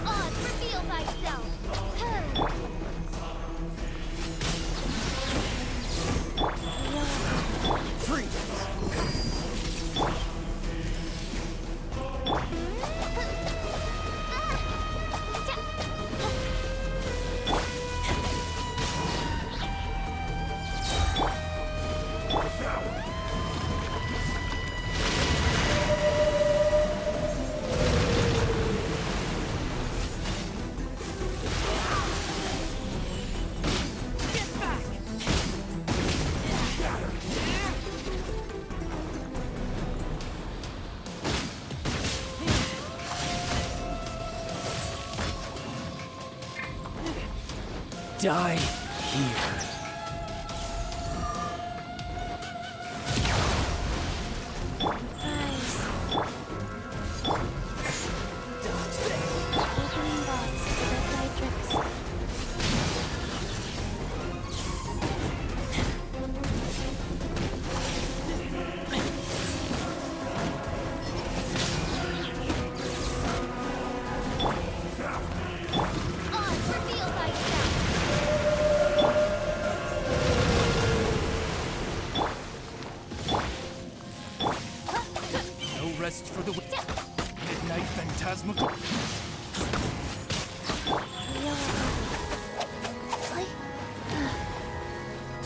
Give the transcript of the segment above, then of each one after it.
Oz, reveal thyself! Freeze! Die here. Rest for the midnight phantasmal.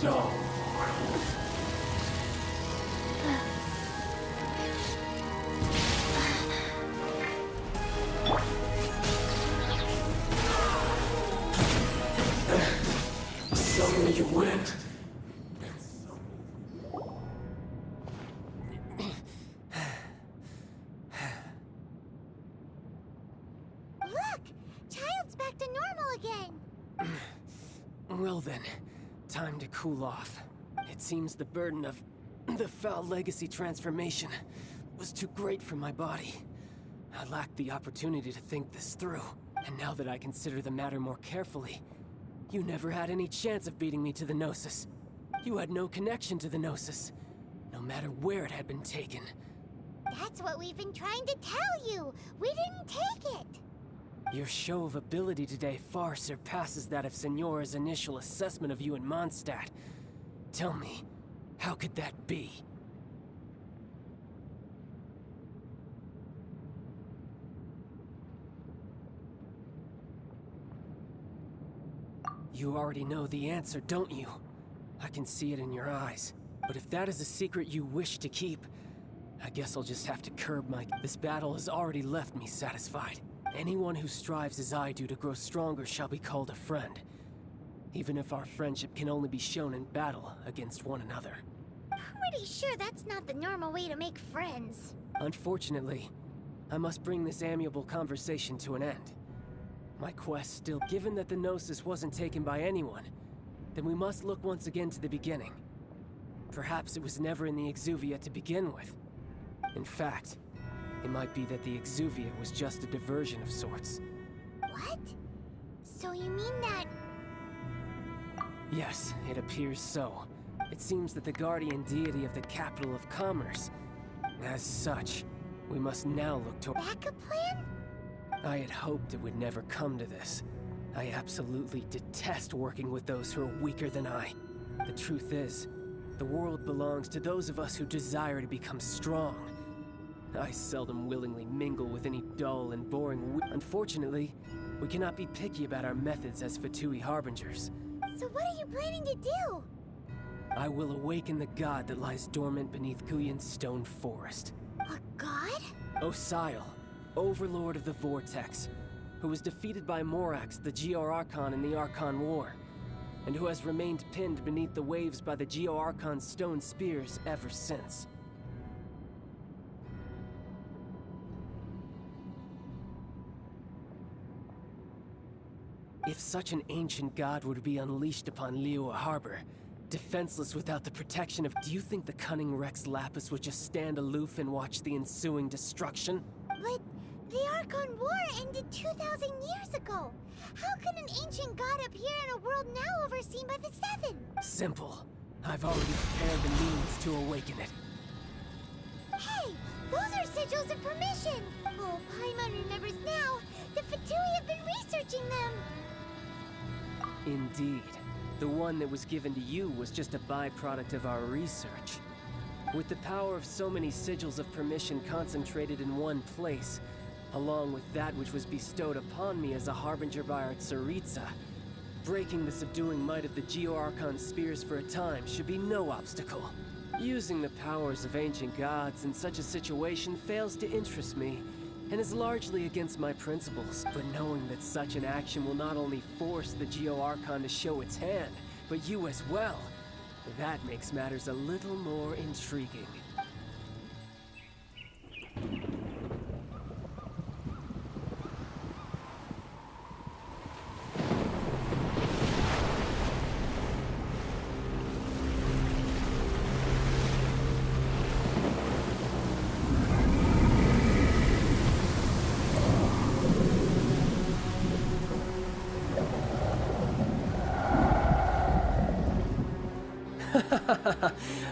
No. Some you went. Well then, time to cool off. It seems the burden of the foul legacy transformation was too great for my body. I lacked the opportunity to think this through. And now that I consider the matter more carefully, you never had any chance of beating me to the Gnosis. You had no connection to the Gnosis, no matter where it had been taken. That's what we've been trying to tell you! We didn't take it! Your show of ability today far surpasses that of Signora's initial assessment of you in Mondstadt. Tell me, how could that be? You already know the answer, don't you? I can see it in your eyes. But if that is a secret you wish to keep, I guess I'll just have to curb my... This battle has already left me satisfied. Anyone who strives as I do to grow stronger shall be called a friend. Even if our friendship can only be shown in battle against one another. Pretty sure that's not the normal way to make friends. Unfortunately, I must bring this amiable conversation to an end. My quest still... Given that the Gnosis wasn't taken by anyone, then we must look once again to the beginning. Perhaps it was never in the Exuvia to begin with. In fact, it might be that the Exuvia was just a diversion of sorts. What? So you mean that... Yes, it appears so. It seems that the guardian deity of the capital of commerce. As such, we must now look to... Backup plan? I had hoped it would never come to this. I absolutely detest working with those who are weaker than I. The truth is, the world belongs to those of us who desire to become strong. I seldom willingly mingle with any dull and boring Unfortunately, we cannot be picky about our methods as Fatui Harbingers. So what are you planning to do? I will awaken the god that lies dormant beneath Guyan's stone forest. A god? Osial, overlord of the Vortex, who was defeated by Morax, the Geo-Archon in the Archon War, and who has remained pinned beneath the waves by the Geo-Archon's stone spears ever since. If such an ancient god were to be unleashed upon Liyue Harbor, defenseless without the protection of... Do you think the cunning Rex Lapis would just stand aloof and watch the ensuing destruction? But the Archon War ended 2,000 years ago. How can an ancient god appear in a world now overseen by the Seven? Simple. I've already prepared the means to awaken it. Hey! Those are sigils of permission! Oh, Paimon remembers now! The Fatui Indeed. The one that was given to you was just a byproduct of our research. With the power of so many sigils of permission concentrated in one place, along with that which was bestowed upon me as a harbinger by our Tsaritsa, breaking the subduing might of the Geo-Archon spears for a time should be no obstacle. Using the powers of ancient gods in such a situation fails to interest me, and is largely against my principles. But knowing that such an action will not only force the Geo-Archon to show its hand, but you as well, that makes matters a little more intriguing.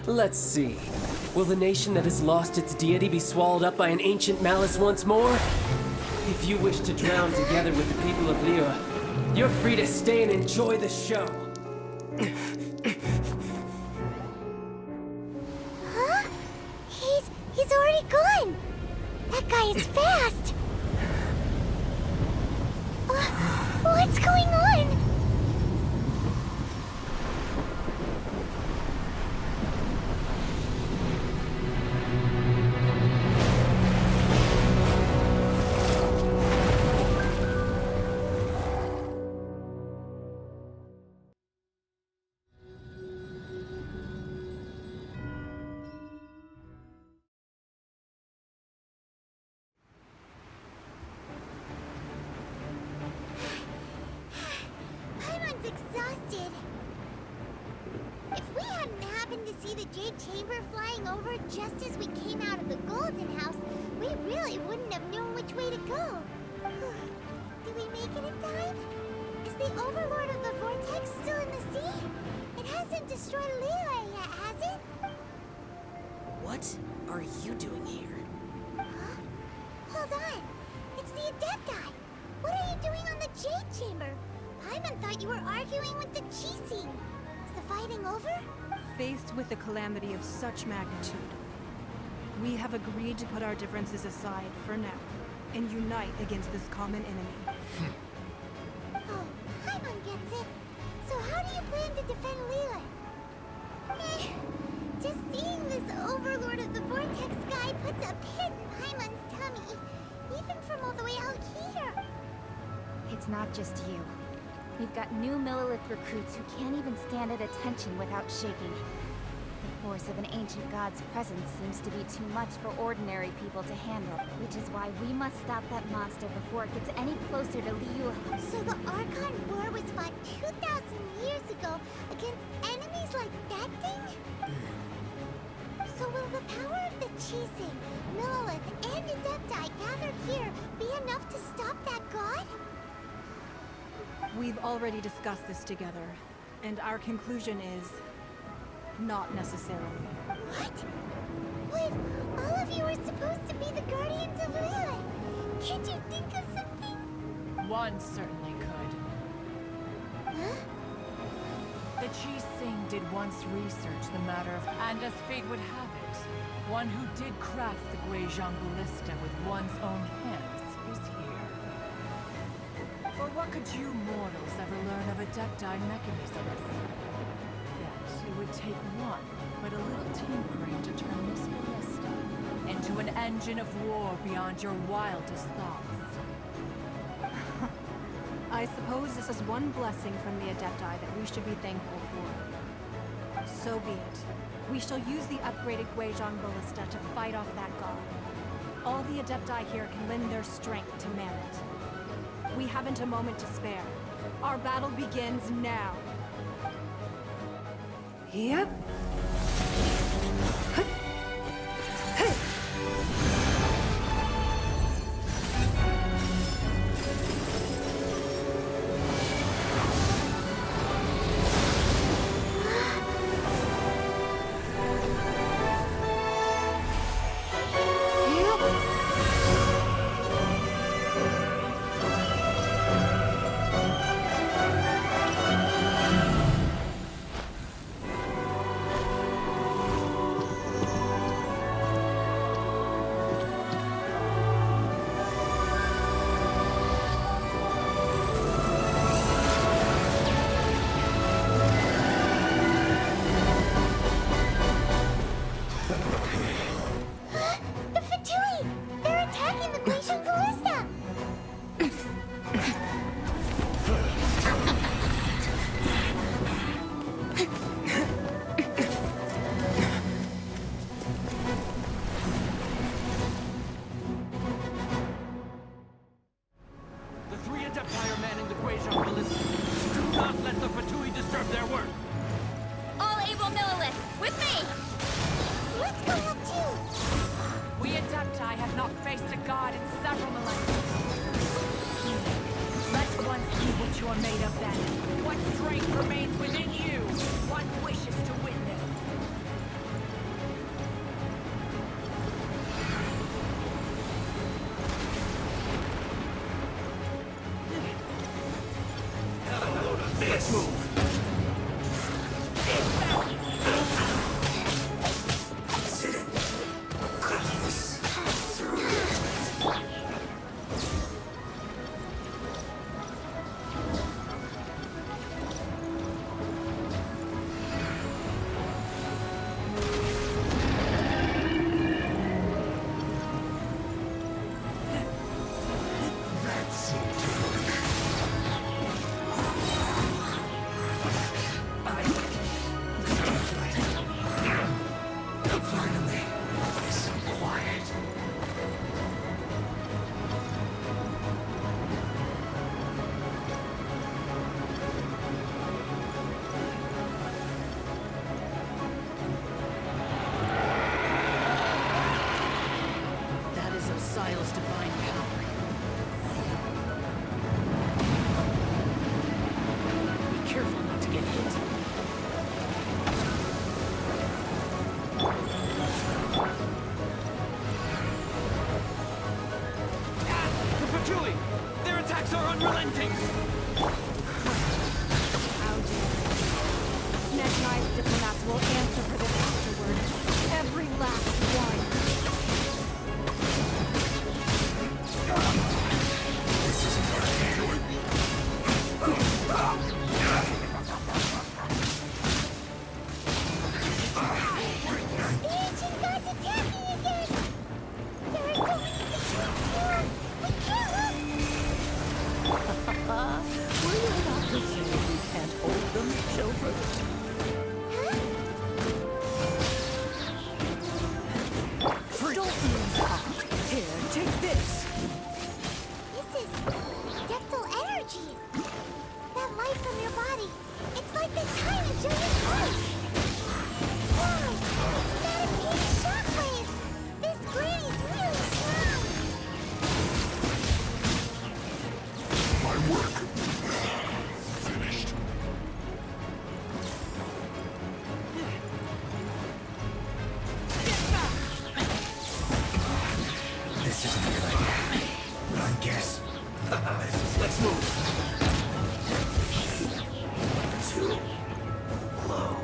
Let's see. Will the nation that has lost its deity be swallowed up by an ancient malice once more? If you wish to drown together with the people of Lyra, you're free to stay and enjoy the show. Huh? He's already gone! That guy is fast! What's going on? Exhausted. If we hadn't happened to see the Jade Chamber flying over just as we came out of the Golden House, we really wouldn't have known which way to go. Did we make it in time? Is the Overlord of the Vortex still in the sea? It hasn't destroyed Lyra yet, has it? What are you doing here? Huh? Hold on. It's the Adepti. What are you doing on the Jade Chamber? Paimon thought you were arguing with the Chising. Is the fighting over? Faced with a calamity of such magnitude, we have agreed to put our differences aside for now and unite against this common enemy. Oh, Paimon gets it. So how do you plan to defend Lyra? Just seeing this Overlord of the Vortex guy puts a pit in Paimon's tummy, even from all the way out here. It's not just you. We've got new Millilith recruits who can't even stand at attention without shaking. The force of an ancient god's presence seems to be too much for ordinary people to handle, which is why we must stop that monster before it gets any closer to Lyra. So the Archon War was fought 2,000 years ago against enemies like that thing? So will the power of the Chising, Millilith, and Adepti gathered here be enough to stop that god? We've already discussed this together, and our conclusion is not necessarily. What? But all of you are supposed to be the guardians of Lyra. Can't you think of something? One certainly could. Huh? The Chising did once research the matter of, and as fate would have it, one who did craft the Guizhong Ballista with one's own hands is here. For what could you mortals ever learn of Adepti mechanisms? Yet it would take one, but a little tinkering to turn this ballista into an engine of war beyond your wildest thoughts. I suppose this is one blessing from the Adepti that we should be thankful for. So be it. We shall use the upgraded Guizhong Ballista to fight off that god. All the Adepti here can lend their strength to man it. We haven't a moment to spare. Our battle begins now. Yep. The three Adepti are manning the Guizhong Ballista. Do not let the Fatui disturb their work. All able Millilith, with me! Let's go help too! We Adepti have not faced a god in several millennia. Let one see what you are made of then. What strength remains within you. One wishes to witness. Let's move. Finally, so quiet. That is Osial's divine power. Be careful not to get hit. The Fatui! Their attacks are unrelenting! How dare you. Mechanized diplomats will answer for this afterward. Every last one. The ancient gods attacking again! There are so many to choose from! We can't Were you about to say we can't hold them, children? Don't lose heart. Here, take this. This is Deptal energy! That light from your body, it's like the time of your life! Wow! It's not a pink shockwave! This granny's really strong! My work finished. This isn't good. I guess. Let's move. Too low.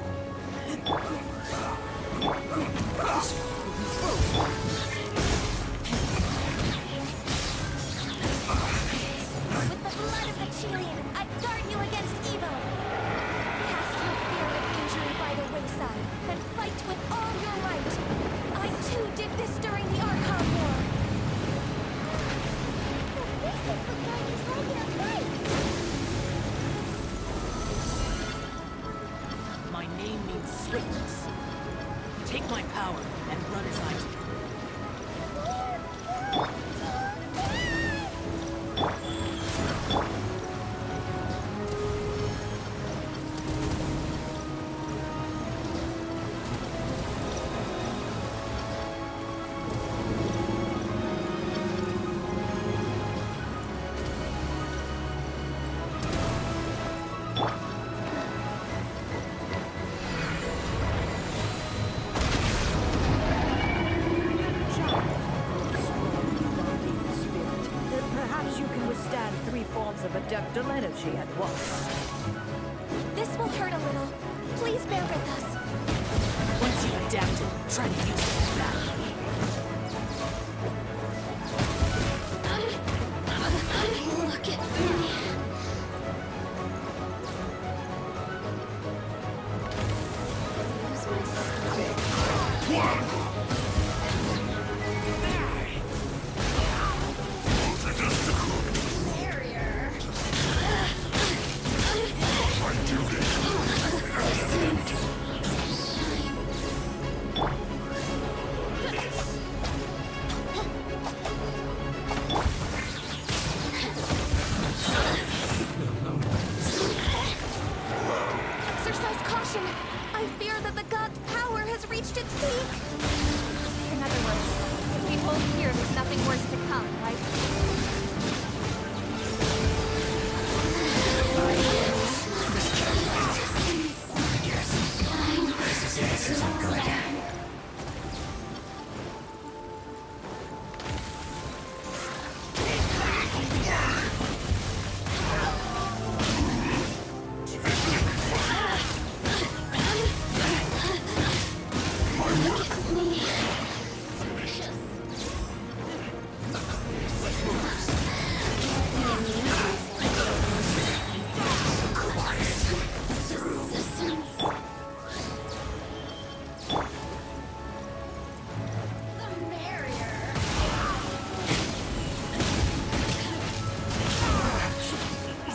With the blood of the Chilean, I guard you against evil! Cast your fear of injury by the wayside, and fight with all your might! I too did this during the Archon War! So this is what Guardians like in a fight! My name means swiftness. Take my power and run as I do. Perhaps you can withstand 3 forms of adeptal energy at once. This will hurt a little. Please bear with us. Once you've adapted, try to use it back. Look at me.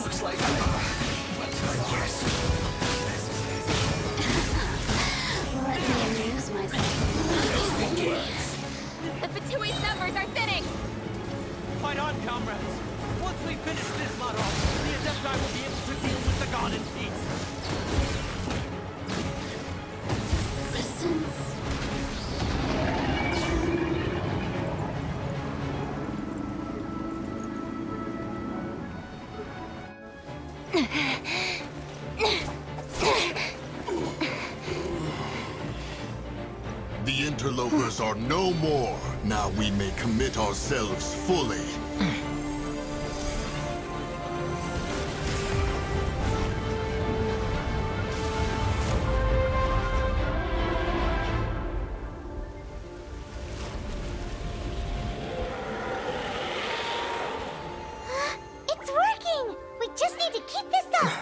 Looks like I guess. Let me amuse myself. The Fatui's numbers are thinning! Fight on, comrades! Once we finish this muddle, the Adepti will be able to deal with the god in peace. Resistance. The interlopers are no more. Now we may commit ourselves fully. It's working! We just need to keep this up!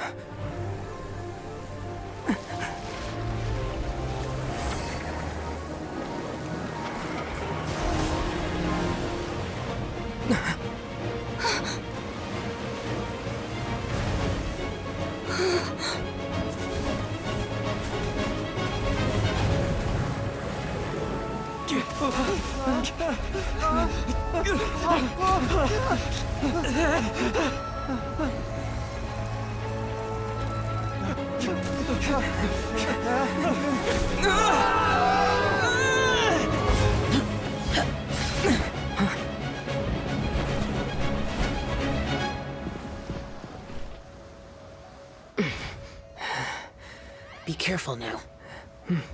Be careful now.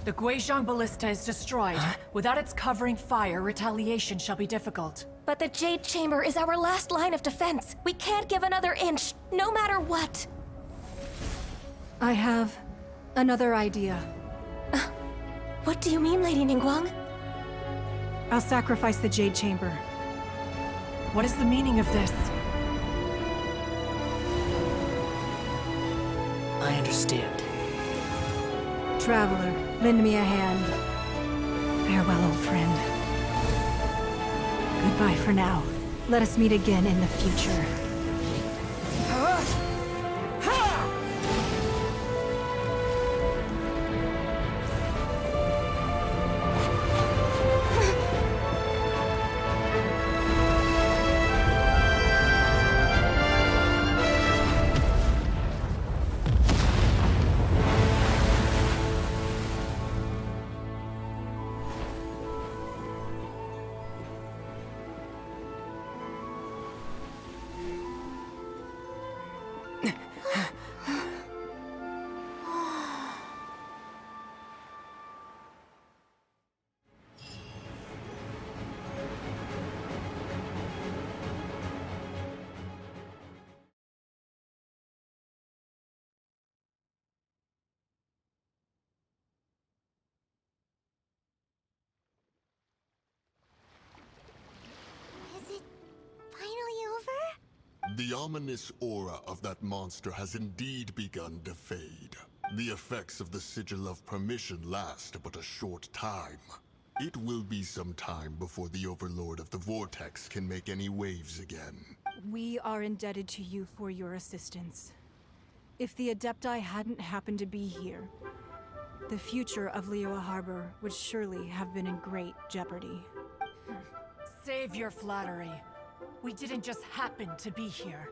The Guizhong Ballista is destroyed. Without its covering fire, retaliation shall be difficult. But the Jade Chamber is our last line of defense. We can't give another inch, no matter what. I have another idea. What do you mean, Lady Ningguang? I'll sacrifice the Jade Chamber. What is the meaning of this? I understand. Traveler, lend me a hand. Farewell, old friend. Goodbye for now. Let us meet again in the future. Is it finally over? The ominous aura of that monster has indeed begun to fade. The effects of the Sigil of Permission last but a short time. It will be some time before the Overlord of the Vortex can make any waves again. We are indebted to you for your assistance. If the Adepti hadn't happened to be here, the future of Liyue Harbor would surely have been in great jeopardy. Save your flattery. We didn't just happen to be here.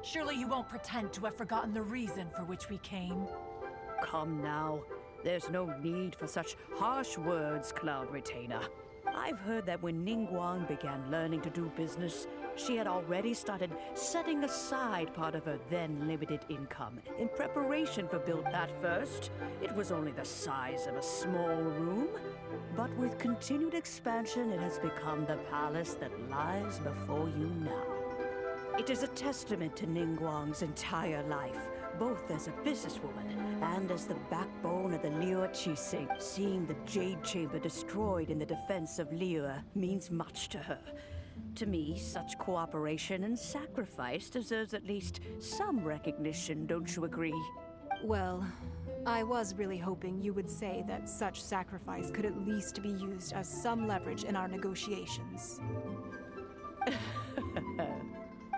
Surely you won't pretend to have forgotten the reason for which we came. Come now. There's no need for such harsh words, Cloud Retainer. I've heard that when Ningguang began learning to do business, she had already started setting aside part of her then limited income in preparation for build. At first, it was only the size of a small room, but with continued expansion, it has become the palace that lies before you now. It is a testament to Ningguang's entire life, both as a businesswoman and as the backbone of the Liyue Qixing. Seeing the Jade Chamber destroyed in the defense of Liyue means much to her. To me, such cooperation and sacrifice deserves at least some recognition, don't you agree? Well, I was really hoping you would say that such sacrifice could at least be used as some leverage in our negotiations.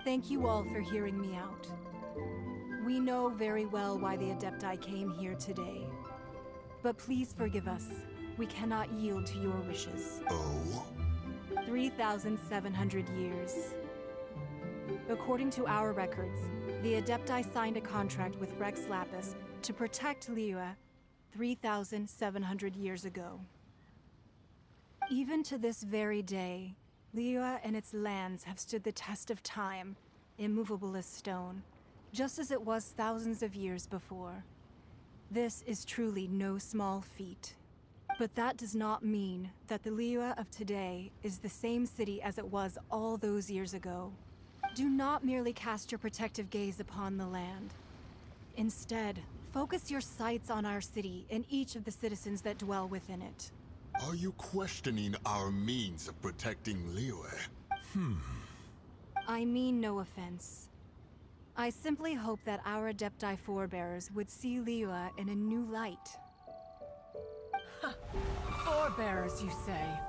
Thank you all for hearing me out. We know very well why the Adepti came here today. But please forgive us. We cannot yield to your wishes. Oh? 3,700 years. According to our records, the Adepti signed a contract with Rex Lapis to protect Liyue 3,700 years ago. Even to this very day, Liyue and its lands have stood the test of time, immovable as stone, just as it was thousands of years before. This is truly no small feat. But that does not mean that the Liyue of today is the same city as it was all those years ago. Do not merely cast your protective gaze upon the land. Instead, focus your sights on our city and each of the citizens that dwell within it. Are you questioning our means of protecting Liyue? I mean no offense. I simply hope that our Adepti forebears would see Liyue in a new light. Forebearers, you say?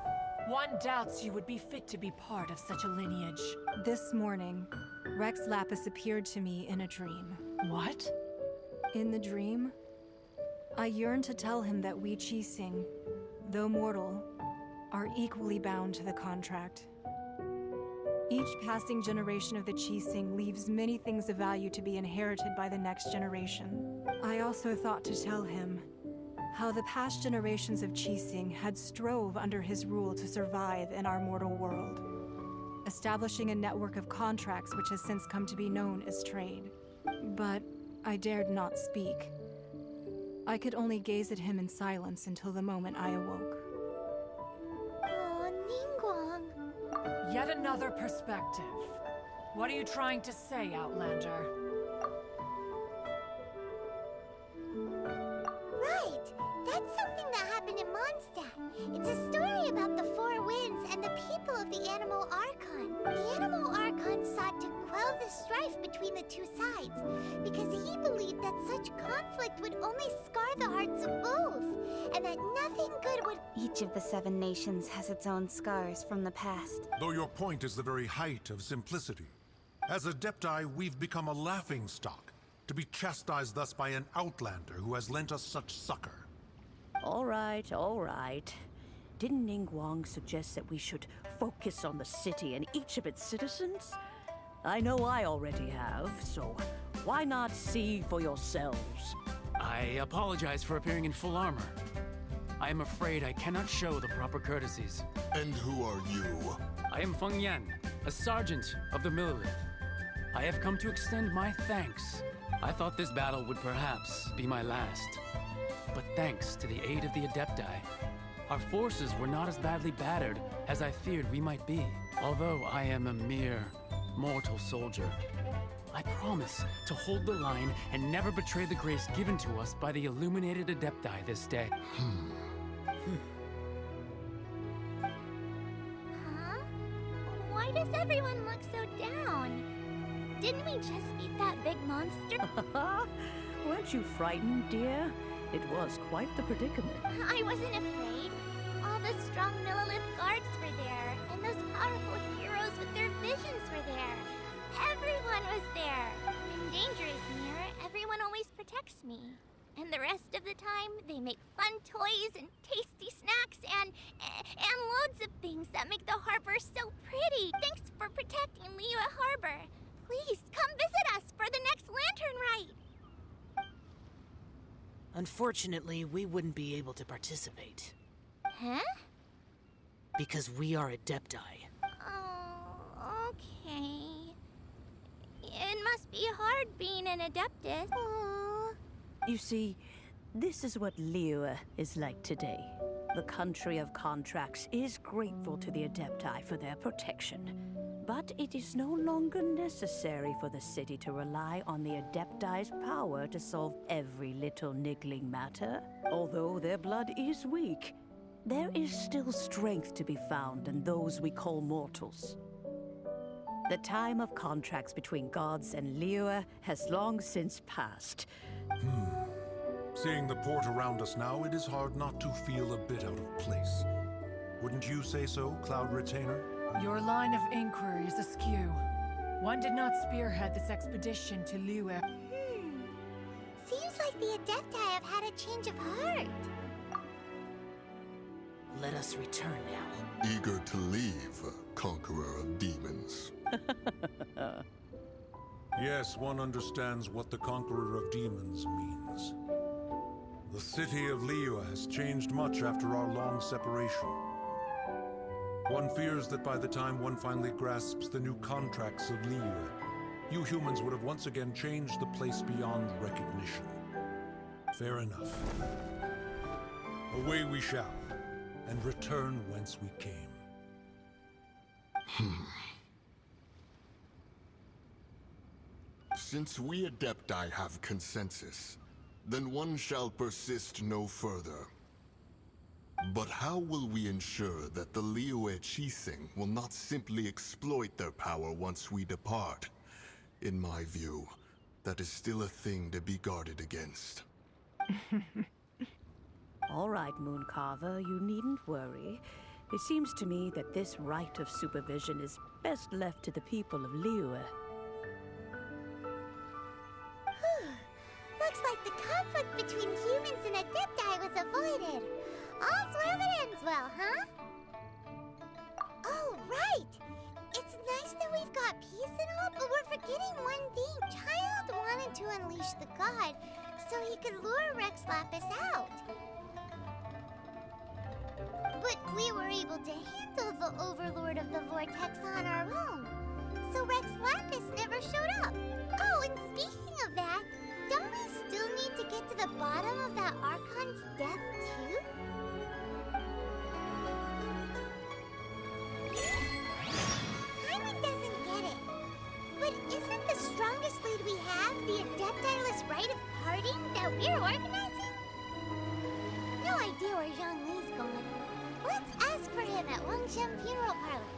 One doubts you would be fit to be part of such a lineage. This morning, Rex Lapis appeared to me in a dream. What? In the dream, I yearned to tell him that we Qixing, though mortal, are equally bound to the contract. Each passing generation of the Qixing leaves many things of value to be inherited by the next generation. I also thought to tell him how the past generations of Qixing had strove under his rule to survive in our mortal world, establishing a network of contracts which has since come to be known as trade. But I dared not speak. I could only gaze at him in silence until the moment I awoke. Oh, Ningguang. Yet another perspective. What are you trying to say, Outlander? Right! That's something that happened in Mondstadt. It's a story about the Four Winds and the people of the Animal Archon. The Animal Archon sought to quell the strife between the two sides, because he believed that such conflict would only scar the hearts of both, and that nothing good would... Each of the 7 nations has its own scars from the past. Though your point is the very height of simplicity. As Adepti, we've become a laughingstock, to be chastised thus by an outlander who has lent us such succor. All right, all right. Didn't Ningguang suggest that we should focus on the city and each of its citizens? I know I already have, so why not see for yourselves? I apologize for appearing in full armor. I am afraid I cannot show the proper courtesies. And who are you? I am Feng Yan, a sergeant of the Millelith. I have come to extend my thanks. I thought this battle would perhaps be my last. But thanks to the aid of the Adepti, our forces were not as badly battered as I feared we might be. Although I am a mere mortal soldier, I promise to hold the line and never betray the grace given to us by the illuminated Adepti this day. Huh? Why does everyone look so down? Didn't we just beat that big monster? Weren't you frightened, dear? It was quite the predicament. I wasn't afraid. All the strong Millelith guards were there, and those powerful heroes with their visions were there. Everyone was there. When danger is near, everyone always protects me. And the rest of the time, they make fun toys and tasty snacks and loads of things that make the harbor so pretty. Thanks for protecting Liyue Harbor. Please come visit us for the next lantern rite. Unfortunately, we wouldn't be able to participate. Huh? Because we are Adepti. Oh, okay. It must be hard being an Adeptus. Aw. You see, this is what Liyue is like today. The country of contracts is grateful to the Adepti for their protection. But it is no longer necessary for the city to rely on the Adepti's power to solve every little niggling matter. Although their blood is weak, there is still strength to be found in those we call mortals. The time of contracts between gods and Liyue has long since passed. Seeing the port around us now, it is hard not to feel a bit out of place. Wouldn't you say so, Cloud Retainer? Your line of inquiry is askew. One did not spearhead this expedition to Liyue. like the Adepti have had a change of heart. Let us return now. Eager to leave, conqueror of demons. Yes, one understands what the Conqueror of Demons means. The city of Liyue has changed much after our long separation. One fears that by the time one finally grasps the new contracts of Liyue, you humans would have once again changed the place beyond recognition. Fair enough. Away we shall, and return whence we came. Since we Adepti have consensus, then one shall persist no further. But how will we ensure that the Liyue Chising will not simply exploit their power once we depart? In my view, that is still a thing to be guarded against. All right, Mooncarver, you needn't worry. It seems to me that this right of supervision is best left to the people of Liyue. Looks like the conflict between humans and Adepti was avoided. All's well that ends well, huh? Oh, right! It's nice that we've got peace and all, but we're forgetting one thing. Childe wanted to unleash the god so he could lure Rex Lapis out. But we were able to handle the Overlord of the Vortex on our own. So Rex Lapis never showed up. Oh, and speaking of that, don't we still need to get to the bottom of that Archon's death, too? Hyman doesn't get it. But isn't the strongest lead we have the Adepti-less rite of parting that we're organizing? No idea where Zhang Li's going. Let's ask for him at Wangshan Funeral Parlor.